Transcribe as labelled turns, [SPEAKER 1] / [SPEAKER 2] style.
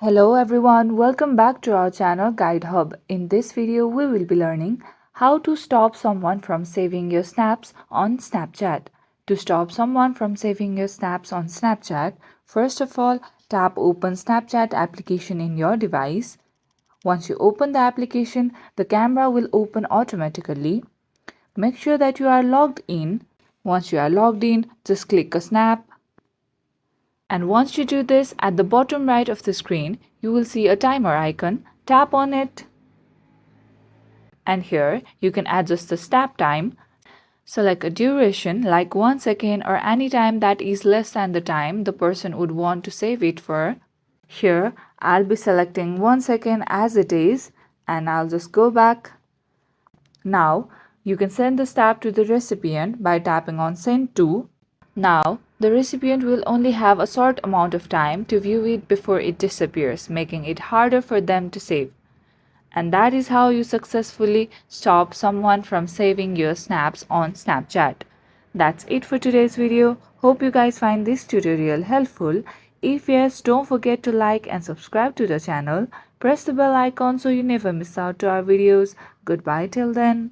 [SPEAKER 1] Hello everyone, welcome back to our channel Guide Hub. In this video, we will be learning how to stop someone from saving your snaps on Snapchat. To stop someone from saving your snaps on Snapchat, first of all, tap Open Snapchat application in your device. Once you open the application, the camera will open automatically. Make sure that you are logged in. Once you are logged in, just click a snap. And once you do this, at the bottom right of the screen, you will see a timer icon. Tap on it. And here, you can adjust the snap time. Select a duration like 1 second or any time that is less than the time the person would want to save it for. Here, I'll be selecting 1 second as it is, and I'll just go back. Now, you can send the snap to the recipient by tapping on Send To. Now, the recipient will only have a short amount of time to view it before it disappears, making it harder for them to save. And that is how you successfully stop someone from saving your snaps on Snapchat. That's it for today's video. Hope you guys find this tutorial helpful. If yes, don't forget to like and subscribe to the channel. Press the bell icon so you never miss out to our videos. Goodbye till then.